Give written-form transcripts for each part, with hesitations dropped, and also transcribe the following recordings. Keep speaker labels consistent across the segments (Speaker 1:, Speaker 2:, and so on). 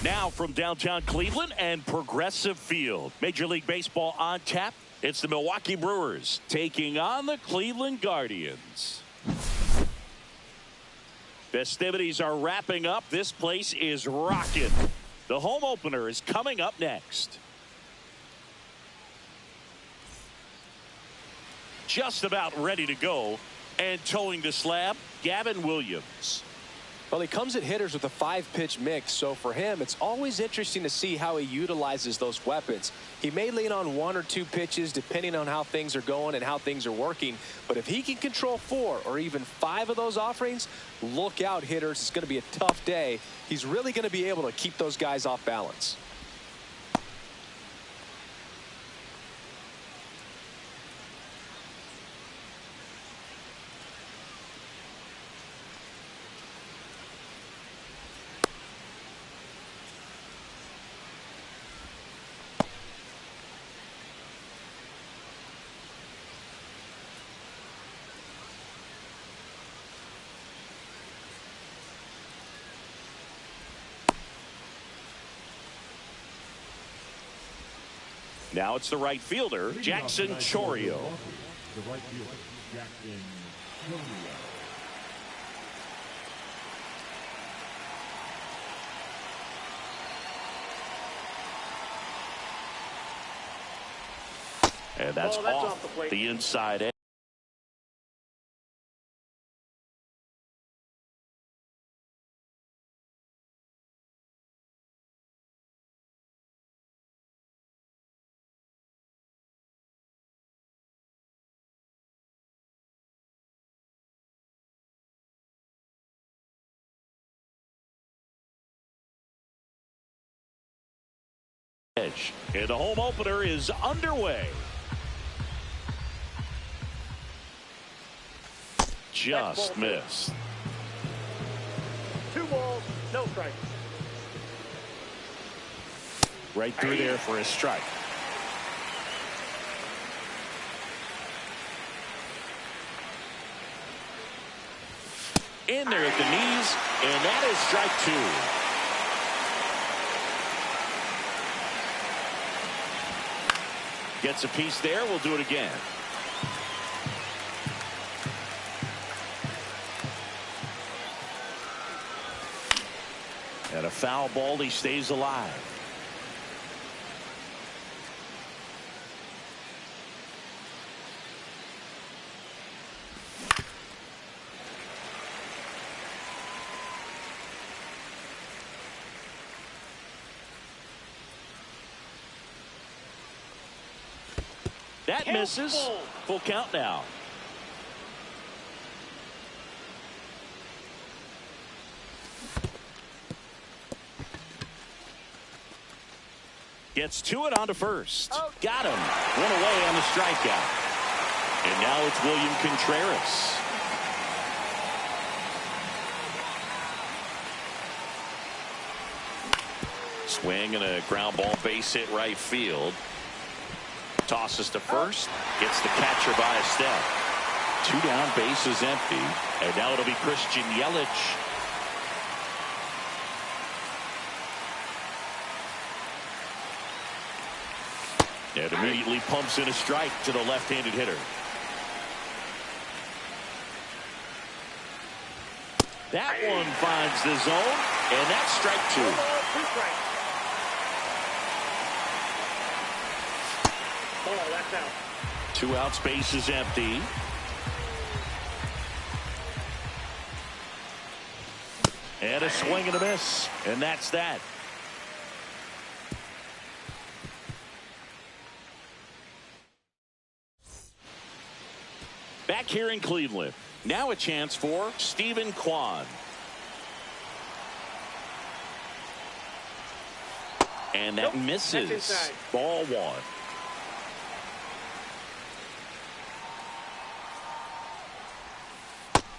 Speaker 1: Now from downtown Cleveland and Progressive Field. Major League Baseball on tap. It's the Milwaukee Brewers taking on the Cleveland Guardians. Festivities are wrapping up. This place is rocking. The home opener is coming up next. Just about ready to go. And towing the slab, Gavin Williams.
Speaker 2: Well, he comes at hitters with a 5-pitch mix, so for him, it's always interesting to see how he utilizes those weapons. He may lean on 1 or 2 pitches depending on how things are going and how things are working, but if he can control 4 or even 5 of those offerings, look out, hitters. It's going to be a tough day. He's really going to be able to keep those guys off balance.
Speaker 1: Now it's the right fielder, Jackson Chourio.
Speaker 3: The right fielder, Jackson Chourio.
Speaker 1: And that's off the inside edge. And the home opener is underway. Just missed.
Speaker 4: 2 balls, no strikes.
Speaker 1: Right through there for a strike. In there at the knees, and that is strike 2. Gets a piece there. We'll do it again. And a foul ball. He stays alive. That misses. Full count now. Gets to it onto first. Got him. 1 away on the strikeout. And now it's William Contreras. Swing and a ground ball base hit right field. Tosses to first, gets the catcher by a step. 2 down, bases empty, and now it'll be Christian Yelich. And immediately pumps in a strike to the left-handed hitter. That one finds the zone, and that's strike 2. 2 outs, base is empty. And a swing and a miss. And that's that. Back here in Cleveland. Now a chance for Stephen Kwan. And that misses. Ball 1.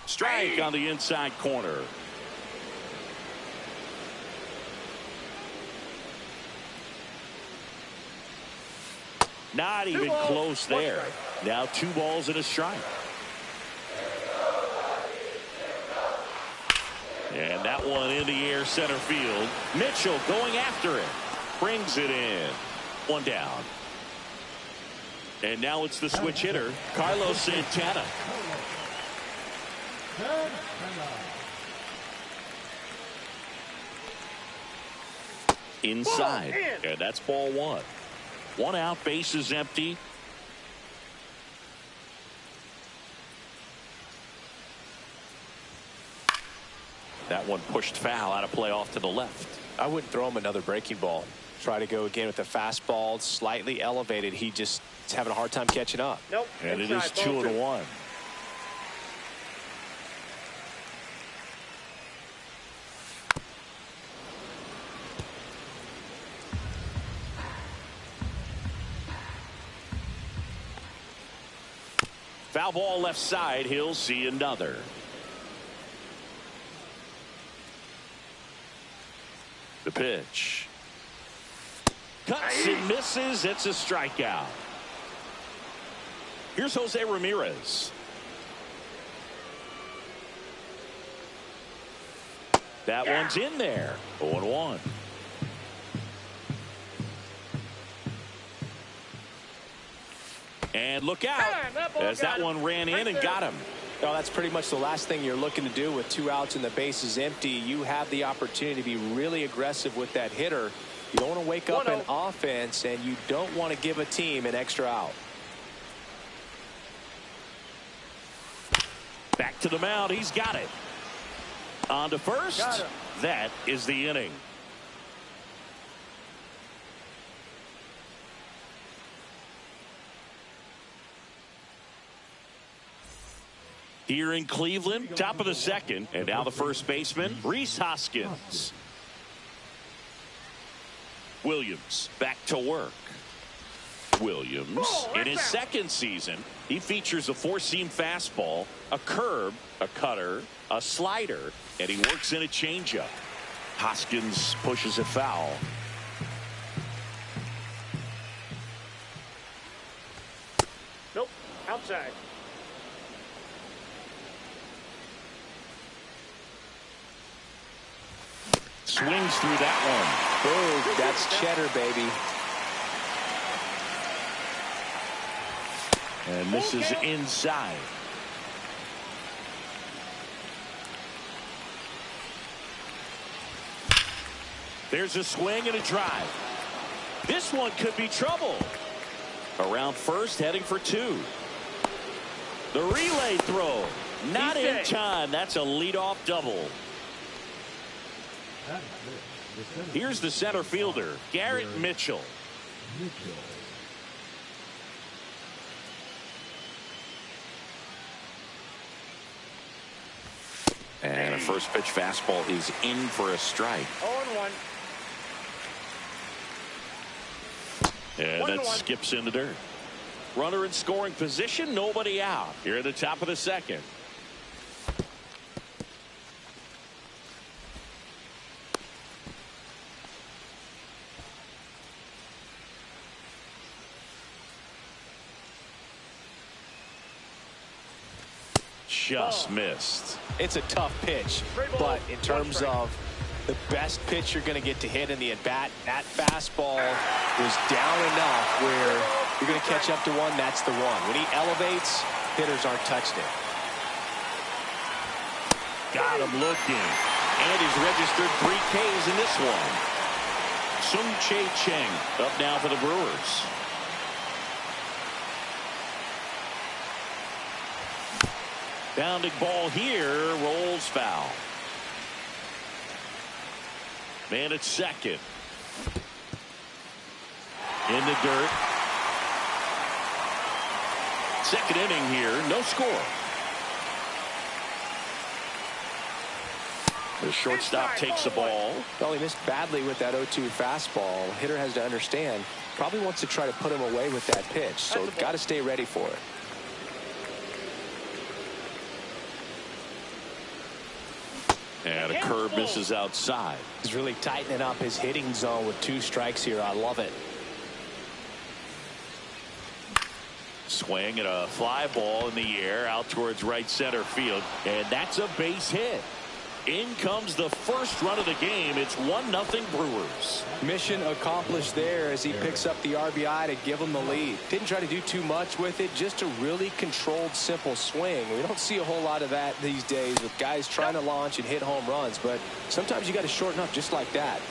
Speaker 1: Strike on the inside corner. Not even close there. Now 2 balls and a strike. And that one in the air center field. Mitchell going after it. Brings it in. One down. And now it's the switch hitter, Carlos Santana. Inside. And that's ball one. One out, base is empty. That one pushed foul out of play off to the left.
Speaker 2: I wouldn't throw him another breaking ball. Try to go again with the fastball, slightly elevated. He just is having a hard time catching up.
Speaker 4: Nope.
Speaker 1: And it is 2-1. Foul ball left side. He'll see another. The pitch. Cuts and misses. It's a strikeout. Here's Jose Ramirez. That one's in there. 0-1. And look out as that one ran in and got him.
Speaker 2: No, that's pretty much the last thing you're looking to do with 2 outs and the base is empty. You have the opportunity to be really aggressive with that hitter. You don't want to wake up an offense, and you don't want to give a team an extra out.
Speaker 1: Back to the mound. He's got it. On to first. That is the inning. Here in Cleveland, top of the second, and now the first baseman, Rhys Hoskins. Williams back to work. Williams in his second season, he features a 4-seam fastball, a curve, a cutter, a slider, and he works in a changeup. Hoskins pushes it foul.
Speaker 4: Nope. Outside.
Speaker 1: Swings through that one.
Speaker 2: Boom, that's cheddar, baby.
Speaker 1: And this is inside. There's a swing and a drive. This one could be trouble. Around first, heading for 2. The relay throw. Not in time. That's a leadoff double. Here's the center fielder, Garrett Mitchell. And a first pitch fastball is in for a strike.
Speaker 4: 0-1.
Speaker 1: And that skips in the dirt. Runner in scoring position, nobody out. Here at the top of the second. Just missed.
Speaker 2: It's a tough pitch, but in terms of the best pitch you're going to get to hit in the at-bat, that fastball was down enough where you're going to catch up to one. That's the one. When he elevates, hitters aren't touching it.
Speaker 1: Got him looking. And he's registered 3 Ks in this one. Sung Chae Cheng up now for the Brewers. Bounding ball here, rolls foul. Man at second. In the dirt. Second inning here, no score. The shortstop takes the ball.
Speaker 2: Well, he missed badly with that 0-2 fastball. Hitter has to understand, probably wants to try to put him away with that pitch, so got to stay ready for it.
Speaker 1: And a curve misses outside.
Speaker 2: He's really tightening up his hitting zone with 2 strikes here. I love it.
Speaker 1: Swing and a fly ball in the air out towards right center field. And that's a base hit. In comes the first run of the game. It's 1-0 Brewers.
Speaker 2: Mission accomplished there as he picks up the RBI to give him the lead. Didn't try to do too much with it, just a really controlled, simple swing. We don't see a whole lot of that these days with guys trying to launch and hit home runs, but sometimes you got to shorten up just like that.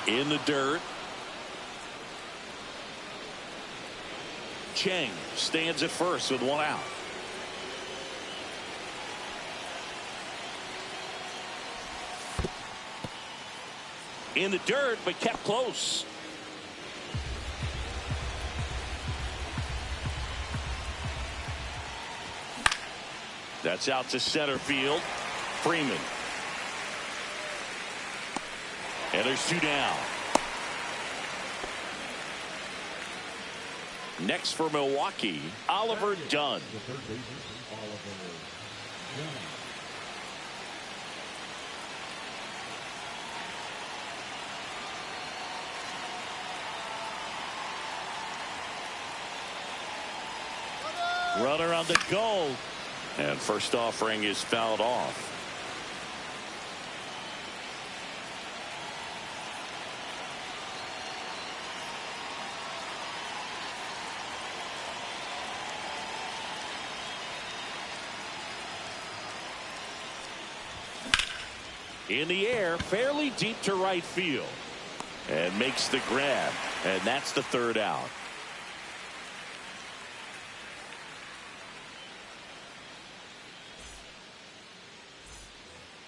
Speaker 1: In the dirt. Chang stands at first with one out. In the dirt, but kept close. That's out to center field. Freeman. And there's two down. Next for Milwaukee, Oliver Dunn. Runner on the go. And first offering is fouled off. In the air, fairly deep to right field. And makes the grab. And that's the third out.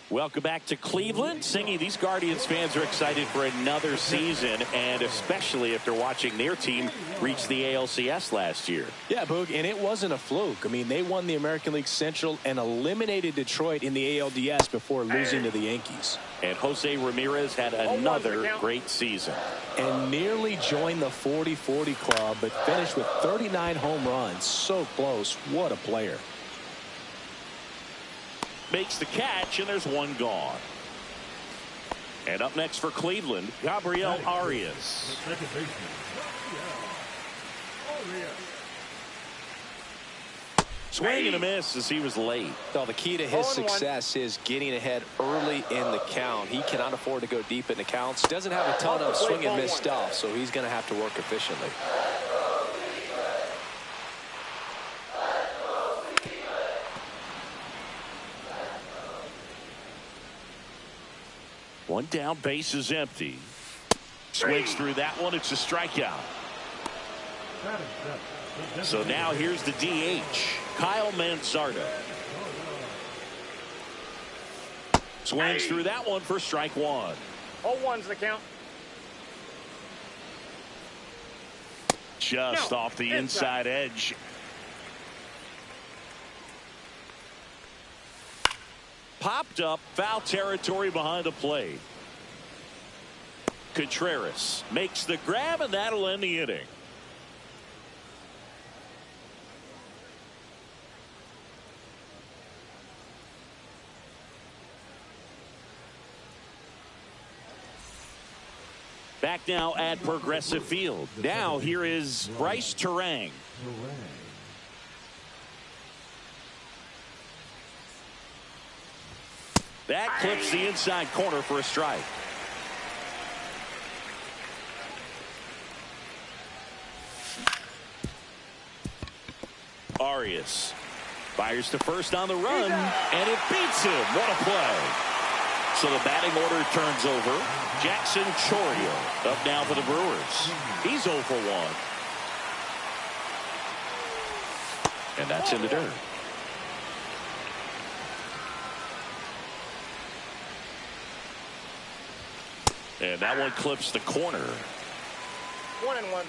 Speaker 1: Welcome back to Cleveland. Singy, these Guardians fans are excited for another season, and especially after watching their team reach the ALCS last year.
Speaker 2: Yeah, Boog, and it wasn't a fluke. I mean, they won the American League Central and eliminated Detroit in the ALDS before losing to the Yankees.
Speaker 1: And Jose Ramirez had another great season.
Speaker 2: And nearly joined the 40-40 club, but finished with 39 home runs. So close. What a player.
Speaker 1: Makes the catch, and there's one gone. And up next for Cleveland, Gabriel Arias. Swing and a miss as he was late.
Speaker 2: Well, the key to his success is getting ahead early in the count. He cannot afford to go deep in the counts. Doesn't have a ton of swing and miss stuff, so he's going to have to work efficiently.
Speaker 1: One down, base is empty. Swings through that one. It's a strikeout. So now here's the DH, Kyle Manzardo. Swings through that one for strike one.
Speaker 4: 0-1's the count.
Speaker 1: Just off the inside edge. Popped up, foul territory behind the plate. Contreras makes the grab, and that'll end the inning. Back now at Progressive Field. Now here is Bryce Terang. That clips the inside corner for a strike. Arias fires to first on the run, and it beats him. What a play. So the batting order turns over. Jackson Chourio up now for the Brewers. He's 0 for 1. And that's in the dirt. And that one clips the corner.
Speaker 4: 1-1.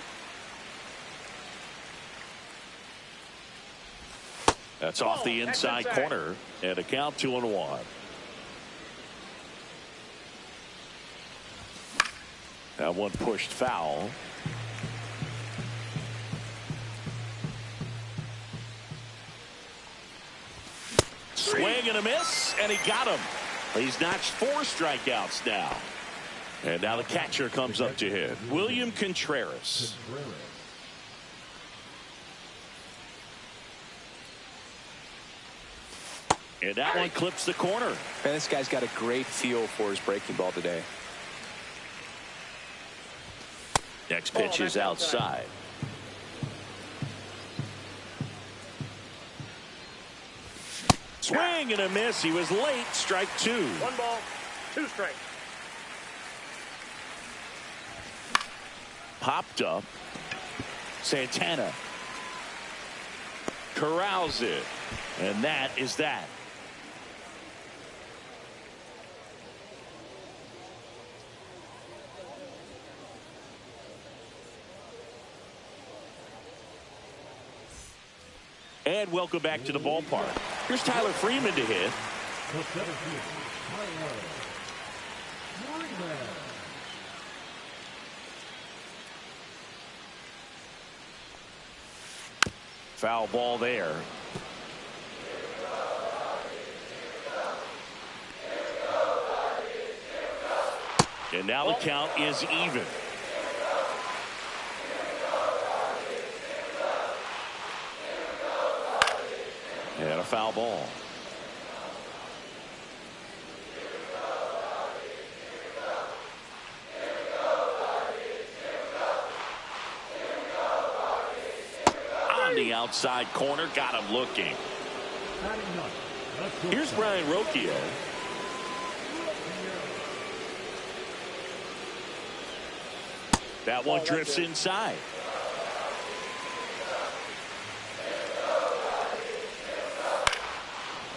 Speaker 1: That's off the inside corner. And a count 2-1. That one pushed foul. Swing and a miss, and he got him. He's notched 4 strikeouts now. And now the catcher comes up to hit, William Contreras. And that one clips the corner.
Speaker 2: Man, this guy's got a great feel for his breaking ball today.
Speaker 1: Next pitch is outside. Swing and a miss. He was late. Strike two.
Speaker 4: 1 ball, 2 strikes.
Speaker 1: Popped up. Santana corrals it. And that is that. And welcome back to the ballpark. Here's Tyler Freeman to hit.
Speaker 3: The center fielder, Tyler Freeman.
Speaker 1: Foul ball there. And now the count is even. And a foul ball. On the outside corner, got him looking. Here's Brian Rocchio. That one drifts inside.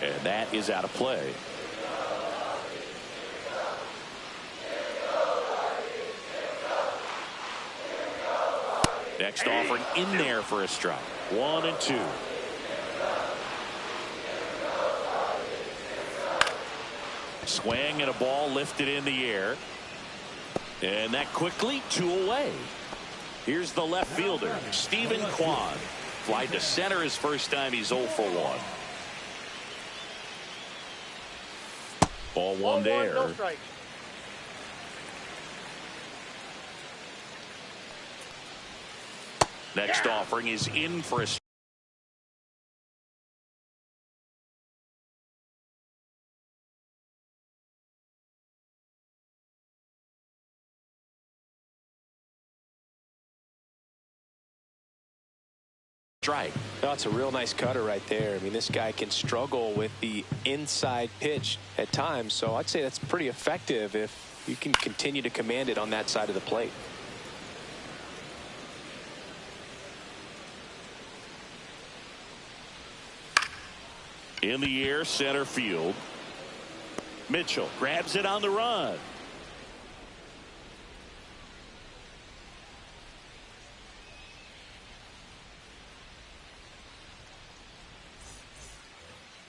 Speaker 1: And that is out of play. Next offering in there for a strike. 1 and 2. Swing and a ball lifted in the air. And that quickly 2 away. Here's the left fielder, Stephen Kwan. Fly to center his first time. He's 0 for 1. Ball 1 there.
Speaker 4: No strikes.
Speaker 1: Next offering is in for a strike.
Speaker 2: That's a real nice cutter right there. I mean, this guy can struggle with the inside pitch at times, so I'd say that's pretty effective if you can continue to command it on that side of the plate.
Speaker 1: In the air, center field. Mitchell grabs it on the run.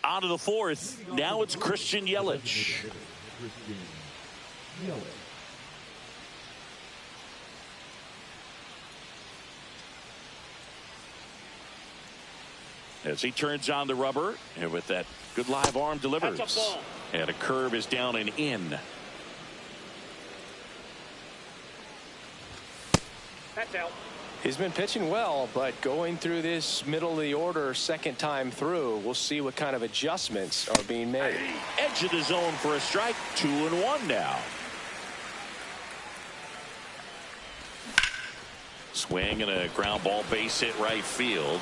Speaker 1: On to the 4th. Now it's Christian Yelich. As he turns on the rubber, and with that good live arm delivers.
Speaker 4: That's a ball.
Speaker 1: And a curve is down and in.
Speaker 4: That's out.
Speaker 2: He's been pitching well, but going through this middle of the order second time through, we'll see what kind of adjustments are being made.
Speaker 1: Edge of the zone for a strike. 2 and 1 now. Swing and a ground ball base hit right field.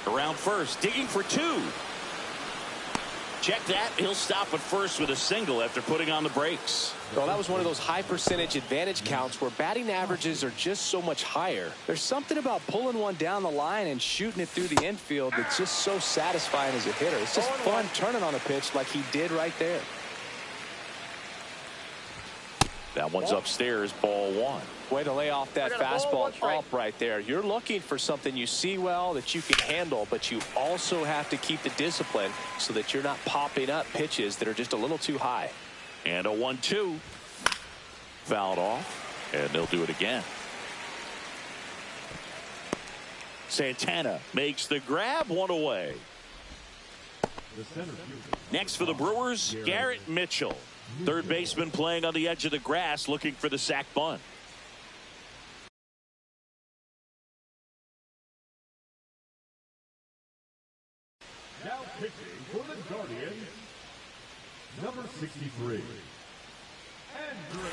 Speaker 1: Around first, digging for 2. Check that. He'll stop at first with a single after putting on the brakes.
Speaker 2: Well, that was one of those high percentage advantage counts where batting averages are just so much higher. There's something about pulling one down the line and shooting it through the infield that's just so satisfying as a hitter. It's just fun turning on a pitch like he did right there.
Speaker 1: That one's upstairs, ball 1.
Speaker 2: Way to lay off that fastball up right there. You're looking for something you see well that you can handle, but you also have to keep the discipline so that you're not popping up pitches that are just a little too high.
Speaker 1: And a 1-2. Fouled off, and they'll do it again. Santana makes the grab, 1 away. Next for the Brewers, Garrett Mitchell. Third baseman playing on the edge of the grass, looking for the sac bunt.
Speaker 3: Now pitching for the Number 63, Andrew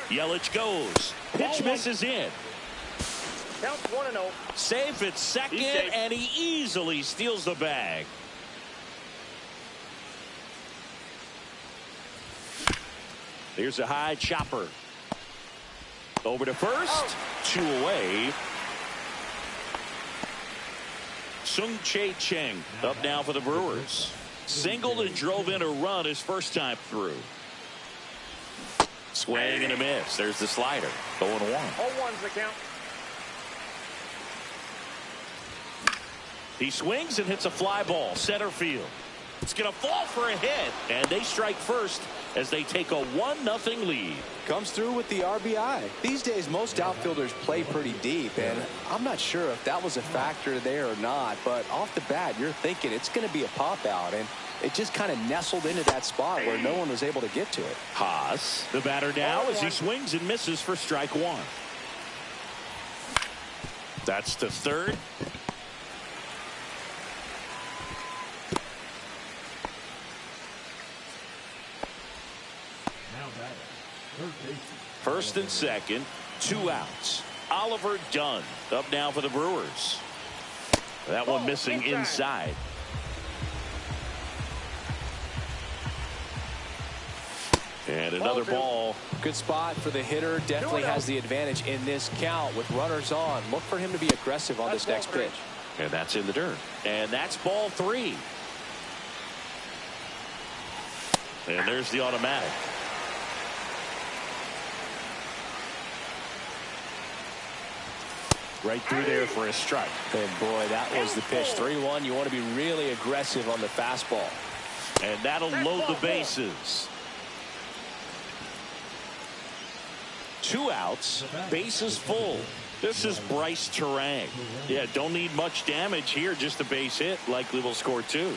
Speaker 1: Yelich goes. Pitch misses in.
Speaker 4: Count 1-0.
Speaker 1: Safe at second, and he easily steals the bag. Here's a high chopper. Over to first. 2 away. Sung-Chae Cheng up now for the Brewers. Singled and drove in a run his first time through. Swing and a miss. There's the slider. 0-1.
Speaker 4: 0-1's the count.
Speaker 1: He swings and hits a fly ball center field. It's going to fall for a hit, and they strike first as they take a 1-0 lead.
Speaker 2: Comes through with the RBI. These days, most outfielders play pretty deep, and I'm not sure if that was a factor there or not, but off the bat, you're thinking it's going to be a pop-out, and it just kind of nestled into that spot where no one was able to get to it.
Speaker 1: Haas, the batter now, as he swings and misses for strike 1. That's the third. First and second, 2 outs. Oliver Dunn up now for the Brewers. That one missing inside. And another ball.
Speaker 2: Good spot for the hitter. Definitely has the advantage in this count with runners on. Look for him to be aggressive on this next pitch.
Speaker 1: And that's in the dirt. And that's ball 3. And there's the automatic. Right through there for a strike.
Speaker 2: And boy, that was the pitch. 3-1. You want to be really aggressive on the fastball.
Speaker 1: And that'll load the bases. 2 outs, bases full. This is Bryce Terang. Yeah, don't need much damage here, just a base hit. Likely will score 2.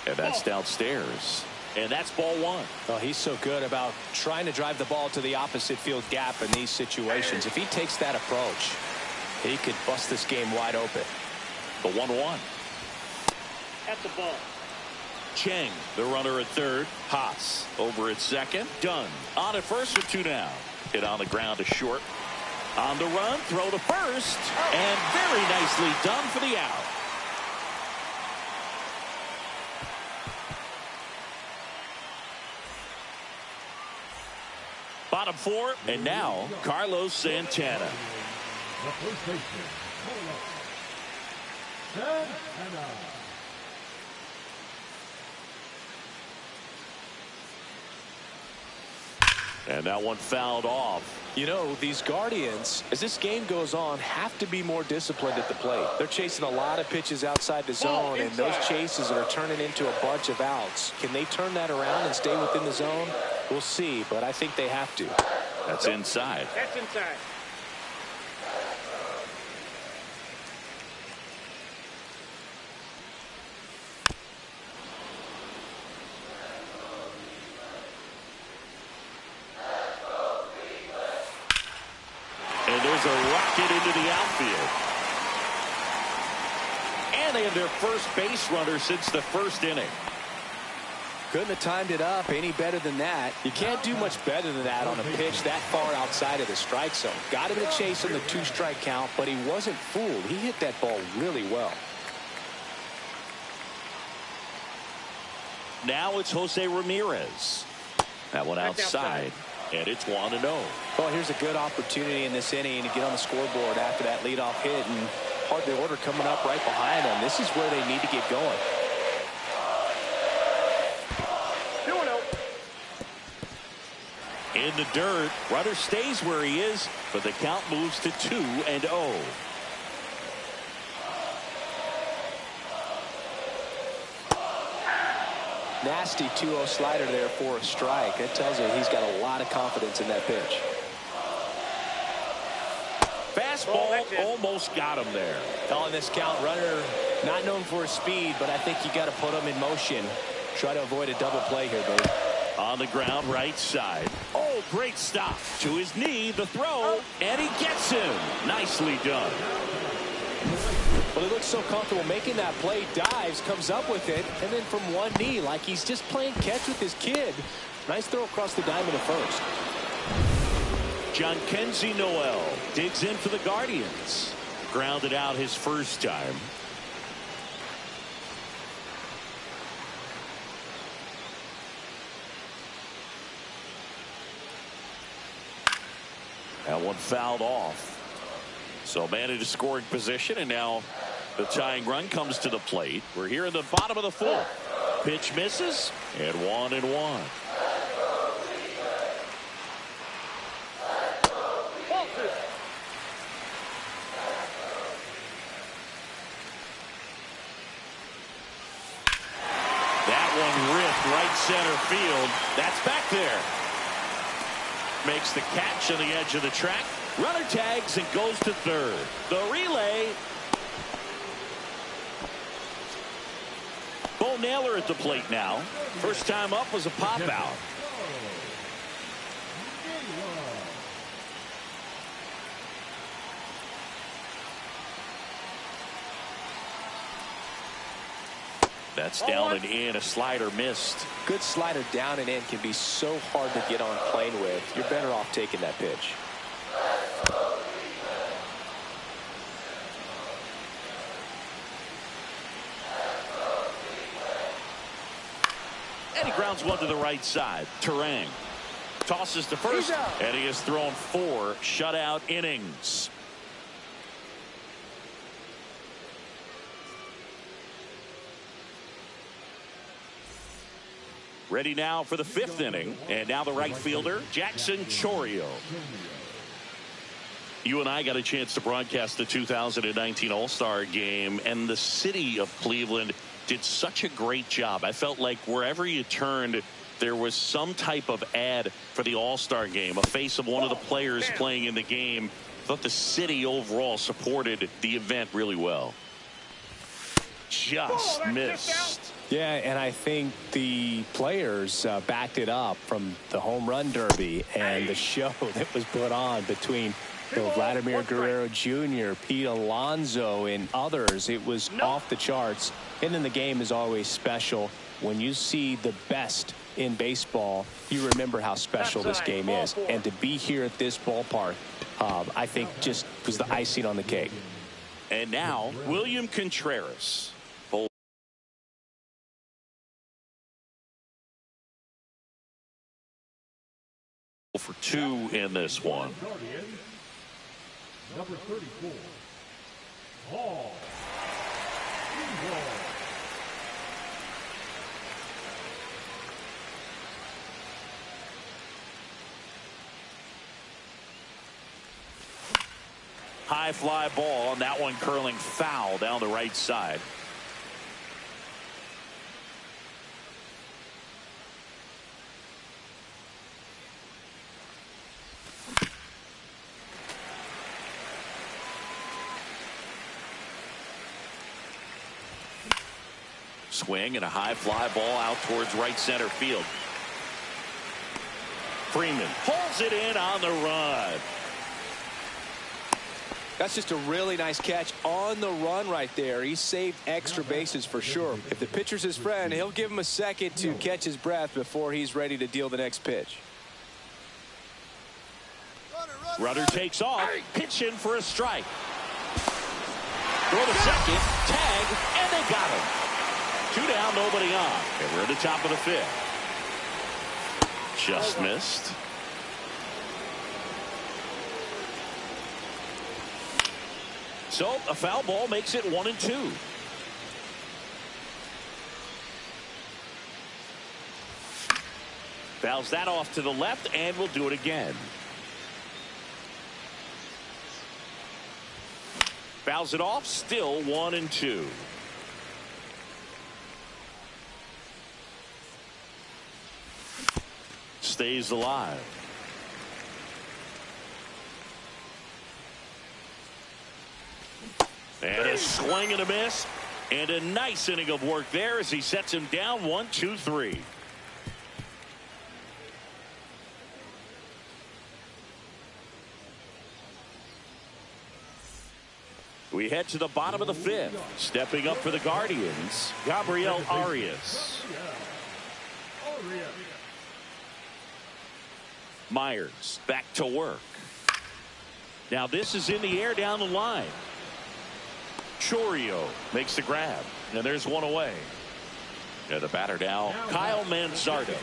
Speaker 1: And that's downstairs. And that's ball 1.
Speaker 2: Oh, he's so good about trying to drive the ball to the opposite field gap in these situations. If he takes that approach, he could bust this game wide open.
Speaker 1: The 1-1.
Speaker 4: At the ball.
Speaker 1: Cheng, the runner at third. Haas over at second. Dunn on at first with 2 down. Hit on the ground to short. On the run, throw to first. And very nicely done for the out. Bottom 4, and now Carlos Santana.
Speaker 3: the first baseman, Santana.
Speaker 1: And that one fouled off.
Speaker 2: You know, these Guardians, as this game goes on, have to be more disciplined at the plate. They're chasing a lot of pitches outside the zone, and those chases are turning into a bunch of outs. Can they turn that around and stay within the zone? We'll see, but I think they have to.
Speaker 1: That's inside.
Speaker 4: That's inside.
Speaker 1: And there's a rocket into the outfield. And they have their first base runner since the first inning.
Speaker 2: Couldn't have timed it up any better than that. You can't do much better than that on a pitch that far outside of the strike zone. Got him to chase in the 2-strike count, but he wasn't fooled. He hit that ball really well.
Speaker 1: Now it's Jose Ramirez. That one outside. And it's 1-0.
Speaker 2: Well, here's a good opportunity in this inning to get on the scoreboard after that leadoff hit, and part of the order coming up right behind them. This is where they need to get going.
Speaker 4: 2-0.
Speaker 1: In the dirt, runner stays where he is, but the count moves to 2-0.
Speaker 2: Nasty 2-0 slider there for a strike. That tells you he's got a lot of confidence in that pitch.
Speaker 1: Fastball almost got him there.
Speaker 2: On this count, runner not known for his speed, but I think you got to put him in motion. Try to avoid a double play here, buddy.
Speaker 1: On the ground, right side. Oh, great stop. To his knee, the throw, and he gets him. Nicely done.
Speaker 2: Well, he looks so comfortable making that play, dives, comes up with it, and then from one knee, like he's just playing catch with his kid. Nice throw across the diamond at first.
Speaker 1: Jhonkensy Noel digs in for the Guardians. Grounded out his first time. That one fouled off. So man in a scoring position, and now the tying run comes to the plate. We're here in the bottom of the fourth. Pitch misses, and 1-1. That one ripped right center field. That's back there. Makes the catch on the edge of the track. Runner tags and goes to third. The relay. Bo Naylor at the plate now. First time up was a pop out. That's down and in. A slider missed.
Speaker 2: Good slider down and in can be so hard to get on plane with. You're better off taking that pitch.
Speaker 1: And he grounds one to the right side. Terang tosses to first, and he has thrown 4 shutout innings. Ready now for the 5th inning, and now the right fielder, Jackson Chourio. You and I got a chance to broadcast the 2019 All-Star Game, and the city of Cleveland did such a great job. I felt like wherever you turned, there was some type of ad for the All-Star Game, a face of one of the players playing in the game. I thought the city overall supported the event really well. Just missed.
Speaker 2: Yeah, and I think the players backed it up from the home run derby and the show that was put on between Vladimir Guerrero Jr., Pete Alonso, and others. It was off the charts. And then the game is always special. When you see the best in baseball, you remember how special this game is. And to be here at this ballpark, I think just was the icing on the cake.
Speaker 1: And now, William Contreras. For 2 in this one.
Speaker 3: Number 34, Hall.
Speaker 1: High fly ball, and that one curling foul down the right side. Swing and a high fly ball out towards right center field. Freeman pulls it in on the run.
Speaker 2: That's just a really nice catch on the run right there. He saved extra bases for sure. If the pitcher's his friend, he'll give him a second to catch his breath before he's ready to deal the next pitch.
Speaker 1: Runner takes off. Pitch in for a strike. Throw to second. Tag. And they got him. 2 down, nobody on. And we're at the top of the 5th. Just missed. So a foul ball makes it 1-2. Fouls that off to the left, and we'll do it again. Fouls it off, still 1-2. Stays alive. And a swing and a miss, and a nice inning of work there as he sets him down 1-2-3. We head to the bottom of the fifth. Stepping up for the Guardians, Gabriel Arias. Myers back to work. Now this is in the air down the line. Chorio makes the grab, and there's one away. And the batter now, Kyle Manzardo.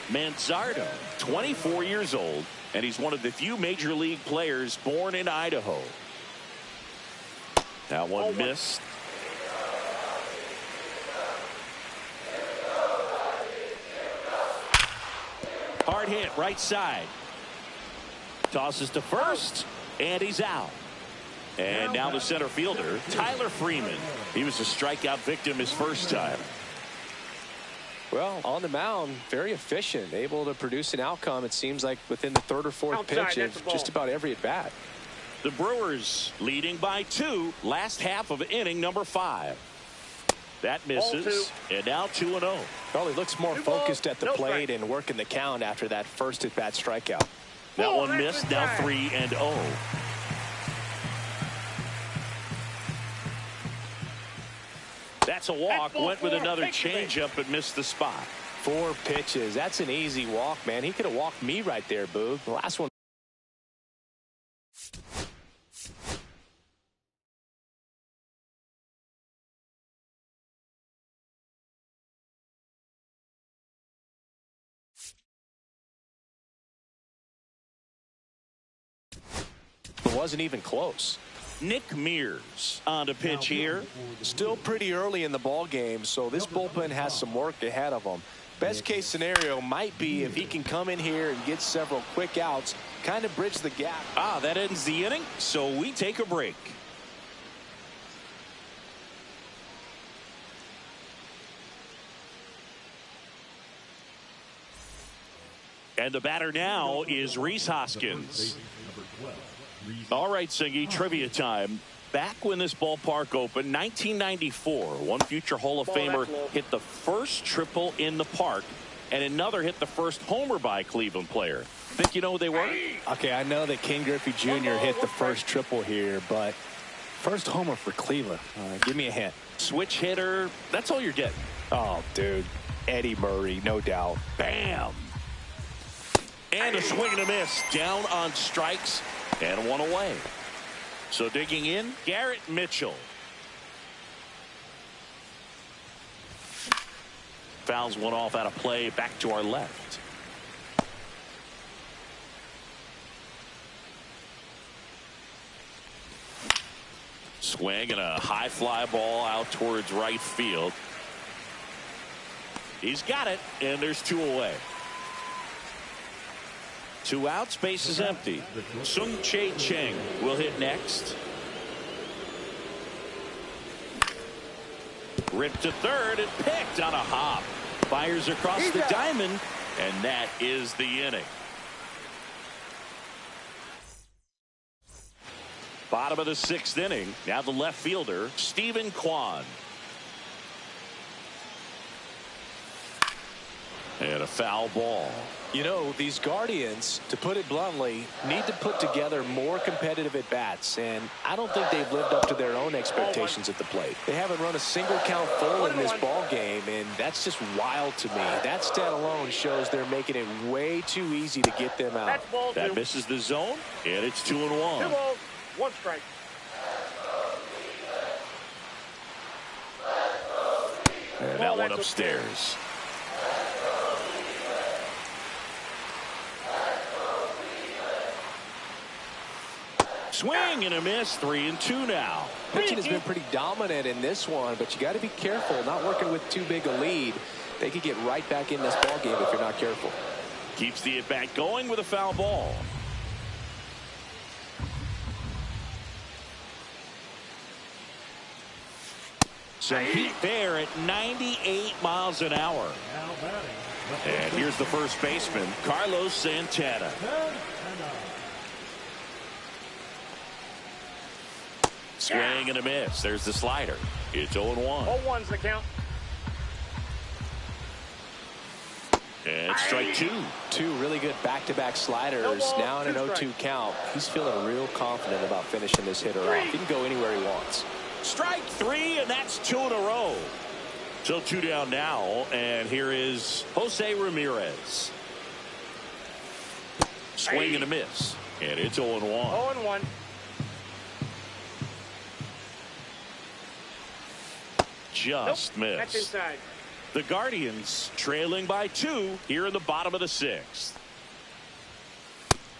Speaker 1: Manzardo, 24 years old, and he's one of the few major league players born in Idaho. That one missed. Hard hit right side. Tosses to first, and he's out. And now the center fielder, Tyler Freeman. He was a strikeout victim his first time.
Speaker 2: Well, on the mound, very efficient, able to produce an outcome, it seems like, within the third or fourth pitch of just about every at-bat.
Speaker 1: The Brewers leading by 2, last half of inning number 5. That misses, and now 2-0.
Speaker 2: Well, he looks more focused at the plate and working the count after that first at-bat strikeout.
Speaker 1: That one missed, now 3-0. That's a walk. Went with another changeup but missed the spot.
Speaker 2: 4 pitches. That's an easy walk, man. He could have walked me right there, Boog. The last one. It wasn't even close.
Speaker 1: Nick Mears on to pitch here.
Speaker 2: Still pretty early in the ball game, so this bullpen has some work ahead of them. Best case scenario might be if he can come in here and get several quick outs, kind of bridge the gap.
Speaker 1: That ends the inning, so we take a break. And the batter now is Rhys Hoskins. All right, Singy, trivia time. Back when this ballpark opened, 1994, one future Hall of Famer hit the first triple in the park, and another hit the first homer by a Cleveland player. Think you know who they were?
Speaker 2: Okay, I know that Ken Griffey Jr. hit the first triple here, but first homer for Cleveland. Give me a hint.
Speaker 1: Switch hitter. That's all you're getting.
Speaker 2: Oh, dude. Eddie Murray, no doubt.
Speaker 1: Bam. And a swing and a miss. Down on strikes. And one away. So digging in, Garrett Mitchell. Fouls one off out of play, back to our left. Swing and a high fly ball out towards right field. He's got it, and there's 2 away. 2 outs, base is empty. Sung Chae Cheng will hit next. Ripped to third and picked on a hop. Fires across the diamond, and that is the inning. Bottom of the 6th inning. Now the left fielder, Stephen Kwan. And a foul ball.
Speaker 2: You know, these Guardians, to put it bluntly, need to put together more competitive at-bats, and I don't think they've lived up to their own expectations at the plate. They haven't run a single count full in this ball game, and that's just wild to me. That stat alone shows they're making it way too easy to get them out.
Speaker 1: That misses the zone, and it's 2-1.
Speaker 4: 2 balls, 1 strike.
Speaker 1: And that one upstairs. Swing and a miss, 3-2 now.
Speaker 2: Pitching has been pretty dominant in this one, but you got to be careful, not working with too big a lead. They could get right back in this ball game if you're not careful.
Speaker 1: Keeps the at-bat going with a foul ball. Some heat there at 98 miles an hour. And here's the first baseman, Carlos Santana. Swing and a miss. There's the slider. It's 0-1.
Speaker 4: 0-1's the count.
Speaker 1: And strike two.
Speaker 2: Two really good back-to-back sliders. Now in an 0-2 count. He's feeling real confident about finishing this hitter off. He can go anywhere he wants.
Speaker 1: Strike three, and that's two in a row. So two down now, and here is Jose Ramirez. Swing and a miss, and it's 0-1.
Speaker 4: 0-1.
Speaker 1: Just missed.
Speaker 4: That's inside.
Speaker 1: The Guardians trailing by 2 here in the bottom of the 6th.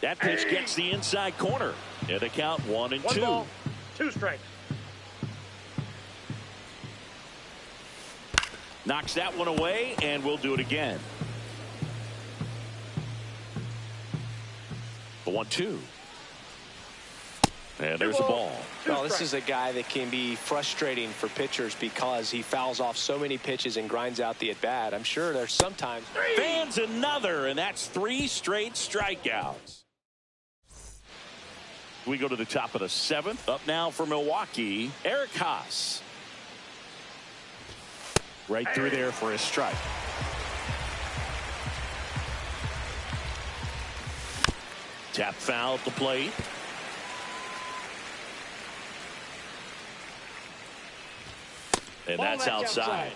Speaker 1: That pitch gets the inside corner, and the count 1-2.
Speaker 4: 1 ball, 2 strikes.
Speaker 1: Knocks that one away, and we'll do it again. The 1-2. And there's the ball.
Speaker 2: Well, this is a guy that can be frustrating for pitchers because he fouls off so many pitches and grinds out the at-bat. I'm sure there's sometimes.
Speaker 1: Fans another, and that's 3 straight strikeouts. We go to the top of the 7th. Up now for Milwaukee, Eric Haas. Right through there for a strike. Tap foul at the plate. And that's outside.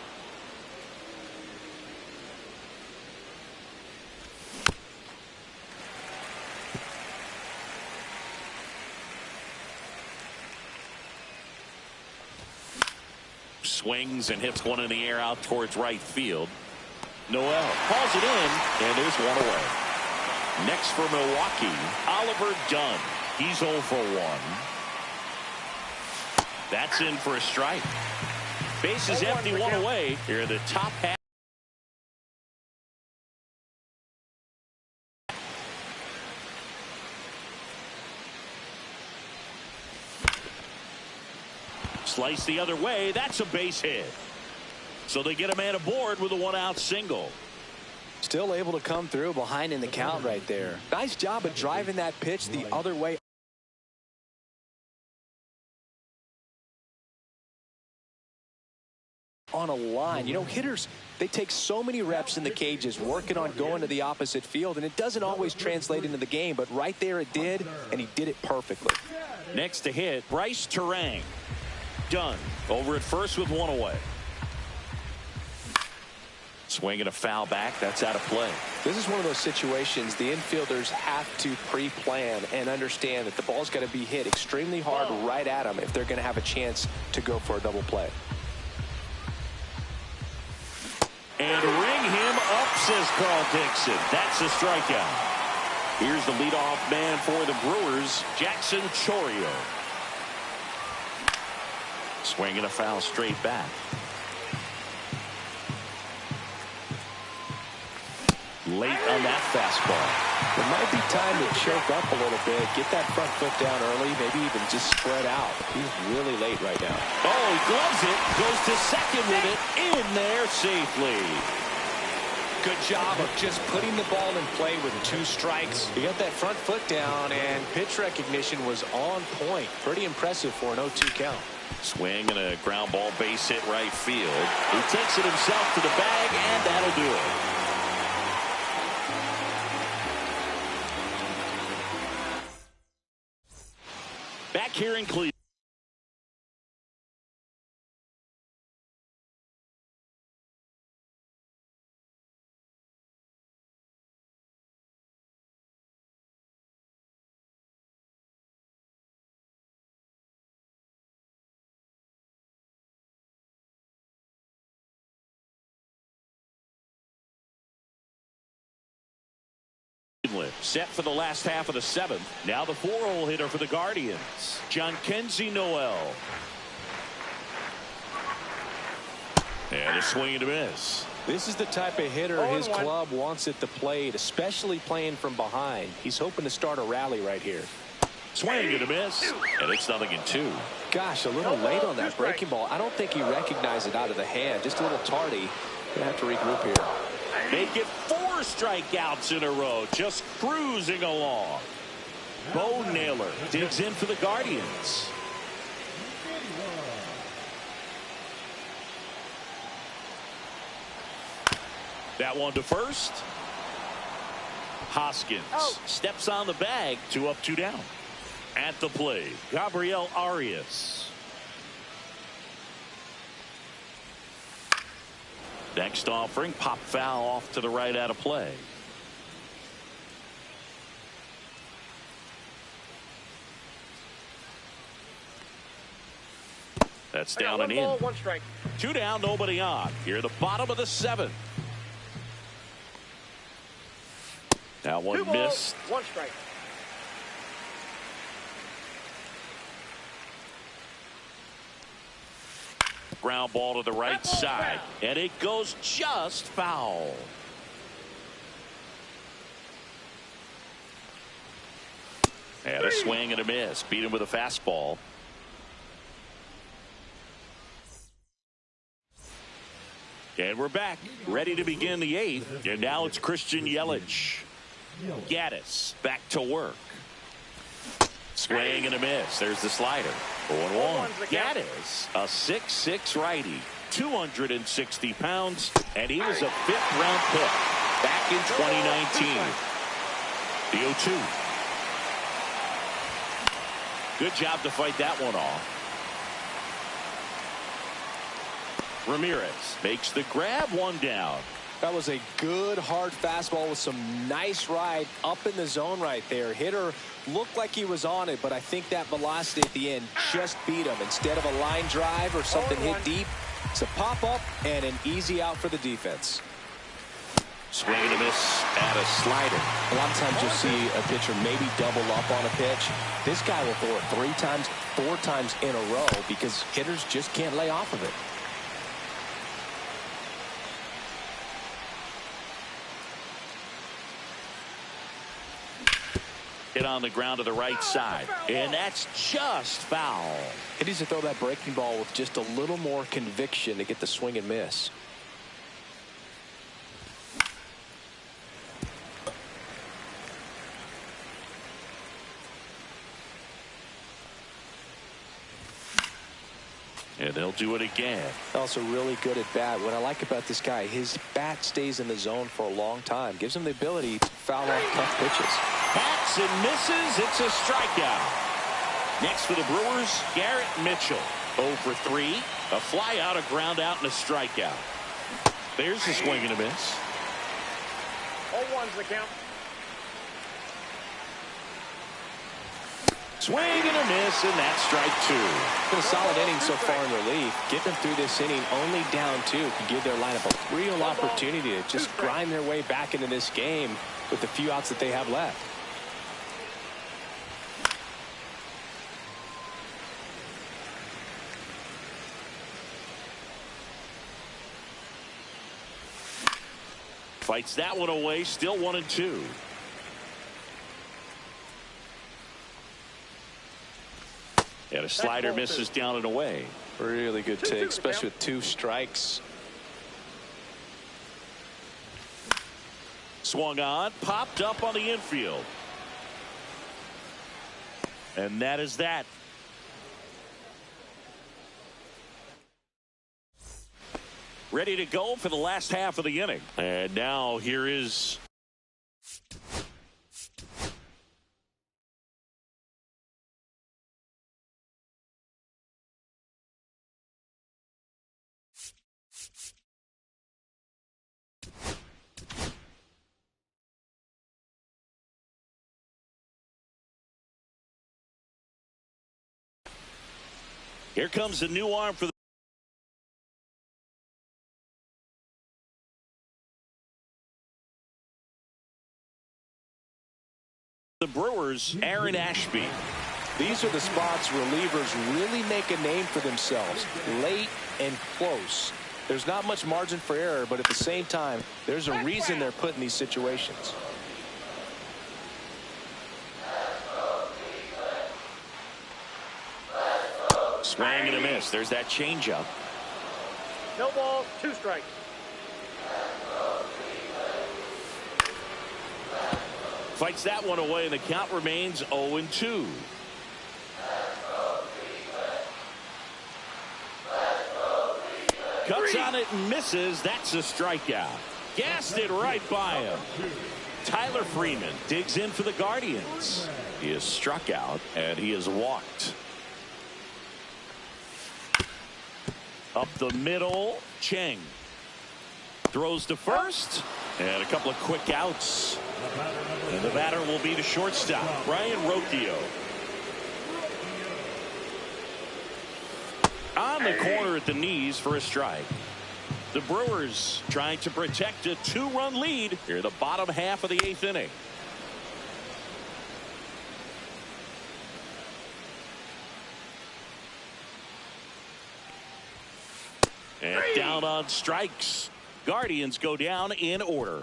Speaker 1: Swings and hits one in the air out towards right field. Noel calls it in, and there's one away. Next for Milwaukee, Oliver Dunn. He's 0 for 1. That's in for a strike. Base is empty, one away. Here are the top half. Slice the other way. That's a base hit. So they get a man aboard with a 1-out single.
Speaker 2: Still able to come through behind in the count right there. Nice job of driving that pitch the other way. On a line. You know, hitters, they take so many reps in the cages working on going to the opposite field, and it doesn't always translate into the game, but right there it did, and he did it perfectly.
Speaker 1: Next to hit, Bryce Terang. Done. Over at first with 1 away. Swing and a foul back. That's out of play.
Speaker 2: This is one of those situations the infielders have to pre-plan and understand that the ball's got to be hit extremely hard right at them if they're going to have a chance to go for a double play.
Speaker 1: And ring him up, says Carl Dixon. That's a strikeout. Here's the leadoff man for the Brewers, Jackson Chourio. Swinging a foul straight back. Late on that fastball.
Speaker 2: It might be time to choke up a little bit, get that front foot down early, maybe even just spread out. He's really late right now.
Speaker 1: Oh, he gloves it, goes to second with it, in there safely.
Speaker 2: Good job of just putting the ball in play with 2 strikes. He got that front foot down, and pitch recognition was on point. Pretty impressive for an 0-2 count.
Speaker 1: Swing and a ground ball base hit right field. He takes it himself to the bag, and that'll do it. Back here in Cleveland. Set for the last half of the 7th. Now the 4-hole hitter for the Guardians, Jhonkensy Noel. And a swing and a miss.
Speaker 2: This is the type of hitter his club wants at the plate, especially playing from behind. He's hoping to start a rally right here.
Speaker 1: Swing and a miss, and it's 0-2.
Speaker 2: Gosh, a little late on that breaking ball. I don't think he recognized it out of the hand. Just a little tardy. Gonna have to regroup here.
Speaker 1: Make it 4 strikeouts in a row, just cruising along. Bo Naylor digs in for the Guardians. That one to first. Hoskins steps on the bag. 2 up, 2 down. At the plate, Gabriel Arias. Next offering, pop foul off to the right out of play. That's down and in.
Speaker 4: 1 strike.
Speaker 1: 2 down, nobody on. Here at the bottom of the 7th. Now 1 missed.
Speaker 4: 1 strike.
Speaker 1: Ground ball to the right side. And it goes just foul. And a swing and a miss. Beat him with a fastball. And we're back, ready to begin the 8th. And now it's Christian Yelich. Gaddis back to work. Swing and a miss. There's the slider. 0-1. Gaddis, a 6'6" righty, 260 pounds, and he was a 5th-round pick back in 2019. The 0-2. Good job to fight that one off. Ramirez makes the grab. 1 down.
Speaker 2: That was a good hard fastball with some nice ride up in the zone right there. Hitter looked like he was on it, but I think that velocity at the end just beat him. Instead of a line drive or something hit deep, it's a pop up and an easy out for the defense.
Speaker 1: Swing and a miss at a slider.
Speaker 2: A lot of times you'll see a pitcher maybe double up on a pitch. This guy will throw it 3 times, 4 times in a row because hitters just can't lay off of it.
Speaker 1: Hit on the ground to the right side, and that's just foul.
Speaker 2: He needs to throw that breaking ball with just a little more conviction to get the swing and miss.
Speaker 1: And they'll do it again.
Speaker 2: Also really good at bat. What I like about this guy, his bat stays in the zone for a long time. Gives him the ability to foul off tough pitches.
Speaker 1: Bats and misses. It's a strikeout. Next for the Brewers, Garrett Mitchell. 0 for 3. A fly out, a ground out, and a strikeout. There's the swing and a miss.
Speaker 4: 0-1's the count.
Speaker 2: Swing and a miss, and that's strike 2. Been a solid inning so far in relief. Get them through this inning only down 2 can give their lineup a real opportunity to just grind their way back into this game with the few outs that they have left.
Speaker 1: Fights that one away, still 1-2. And a slider misses down and away.
Speaker 2: Really good take, especially with 2 strikes.
Speaker 1: Swung on, popped up on the infield. And that is that. Ready to go for the last half of the inning. And now here is here comes a new arm for the Brewers, Aaron Ashby.
Speaker 2: These are the spots relievers really make a name for themselves. Late and close. There's not much margin for error, but at the same time, there's a reason they're put in these situations.
Speaker 1: Swing and a miss. There's that changeup.
Speaker 4: No ball, 2 strikes.
Speaker 1: Fights that one away, and the count remains 0-2. Cuts on it and misses. That's a strikeout. gassed it right by him. Tyler Freeman digs in for the Guardians. He is struck out and he is walked. Up the middle, Cheng throws to first, and a couple of quick outs. And the batter will be the shortstop, Brian Rocchio. On the corner at the knees for a strike. The Brewers trying to protect a 2-run lead here in the bottom half of the 8th inning. And down on strikes. Guardians go down in order.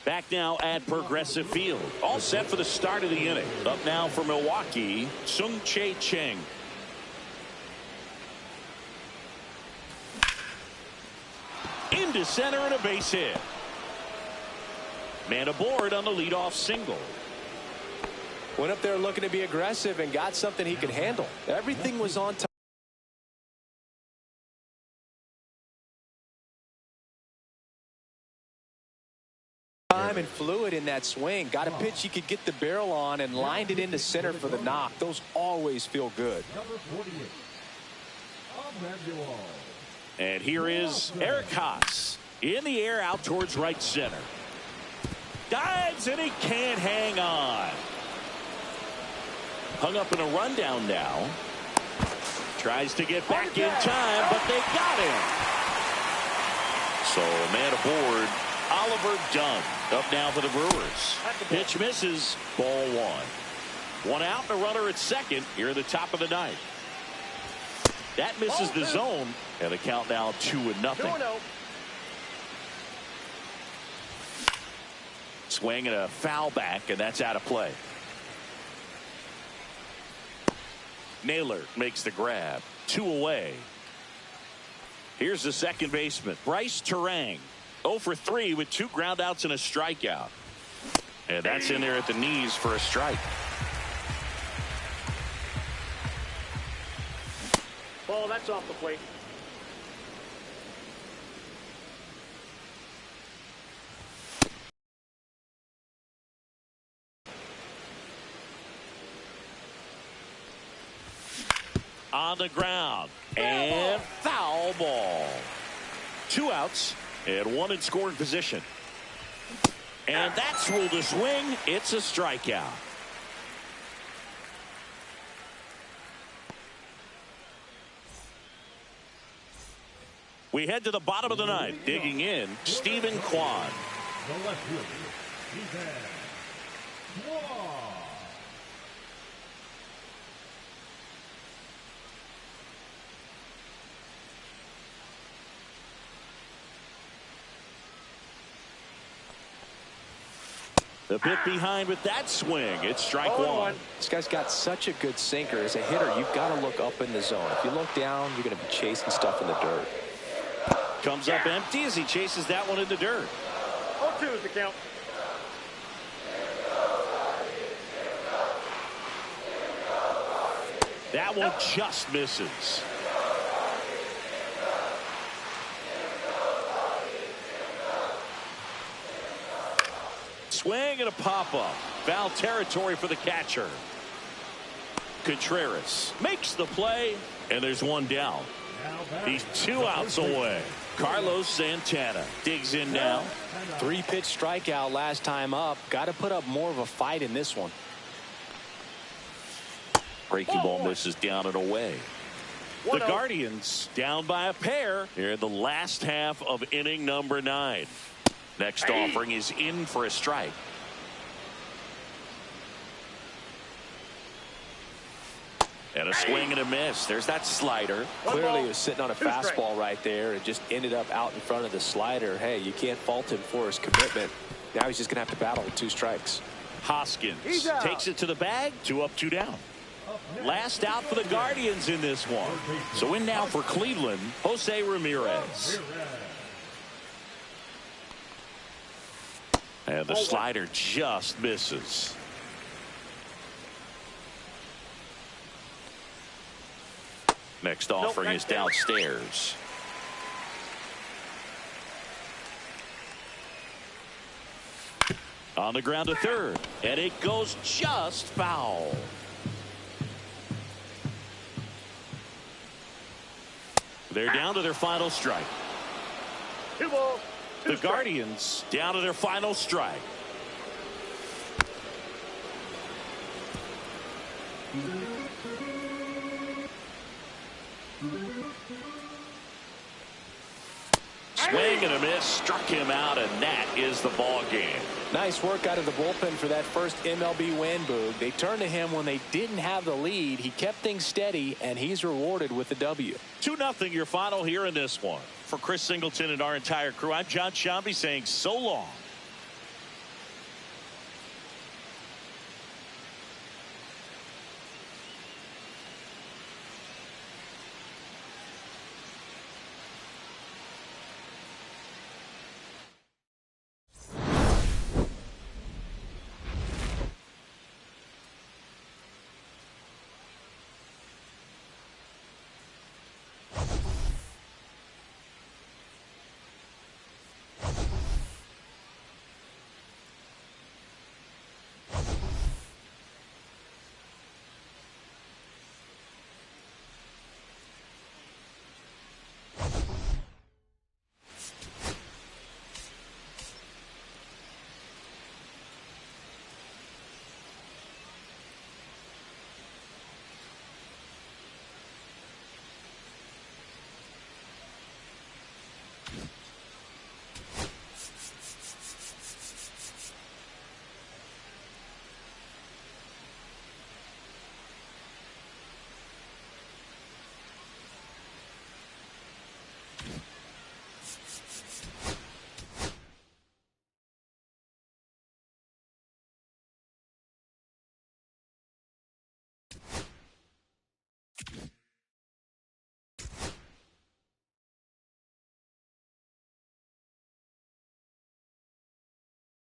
Speaker 1: Back now at Progressive Field. All set for the start of the inning. Up now for Milwaukee, Sung-Chae Cheng. Into center and a base hit. Man aboard on the leadoff single.
Speaker 2: Went up there looking to be aggressive and got something he could handle. Everything was on time and fluid in that swing. Got a pitch he could get the barrel on and lined it into center for the knock. Those always feel good.
Speaker 1: And here is Eric Haas in the air out towards right center. Dives and he can't hang on. Hung up in a rundown now. Tries to get back in time, but they got him. So man aboard, Oliver Dunn. Up now for the Brewers. Pitch misses. Ball 1. 1 out and a runner at second here in the top of the 9th. That misses the zone, and the count now 2-0.
Speaker 4: 2-0.
Speaker 1: Swing and a foul back, and that's out of play. Naylor makes the grab. 2 away. Here's the second baseman, Bryce Terang. 0 for 3 with 2 groundouts and a strikeout. And that's in there at the knees for a strike.
Speaker 4: Ball, that's off the plate.
Speaker 1: On the ground. And foul ball. 2 outs. And 1 in scoring position. And that's ruled a swing. It's a strikeout. We head to the bottom of the 9th. Digging in, Stephen Kwan.
Speaker 3: The left fielder, Stephen Kwan.
Speaker 1: The bit behind with that swing. It's strike 1.
Speaker 2: This guy's got such a good sinker. As a hitter, you've got to look up in the zone. If you look down, you're going to be chasing stuff in the dirt.
Speaker 1: Comes up empty as he chases that one in the dirt.
Speaker 4: 0-2 is the count.
Speaker 1: That one just misses. Swing and a pop-up. Foul territory for the catcher. Contreras makes the play, and there's 1 down. He's 2 outs away. Carlos Santana digs in now.
Speaker 2: 3-pitch strikeout last time up. Got to put up more of a fight in this one.
Speaker 1: Breaking ball misses down and away. The Guardians down by a pair here in the last half of inning number 9. Next offering is in for a strike. And a swing and a miss. There's that slider.
Speaker 2: Clearly he was sitting on a fastball right there and just ended up out in front of the slider. Hey, you can't fault him for his commitment. Now he's just going to have to battle with 2 strikes.
Speaker 1: Hoskins takes it to the bag. 2 up, 2 down. Last out for the Guardians in this one. So in now for Cleveland, Jose Ramirez. And the slider just misses. Next offering is downstairs. On the ground to third, and it goes just foul. They're down to their final strike.
Speaker 4: 2 balls.
Speaker 1: The Guardians down to their final strike. Swing and a miss, struck him out, and that is the ball game.
Speaker 2: Nice work out of the bullpen for that first MLB win, Boog. They turned to him when they didn't have the lead. He kept things steady, and he's rewarded with the W.
Speaker 1: 2-0 your final here in this one. For Chris Singleton and our entire crew, I'm John Shambi saying so long.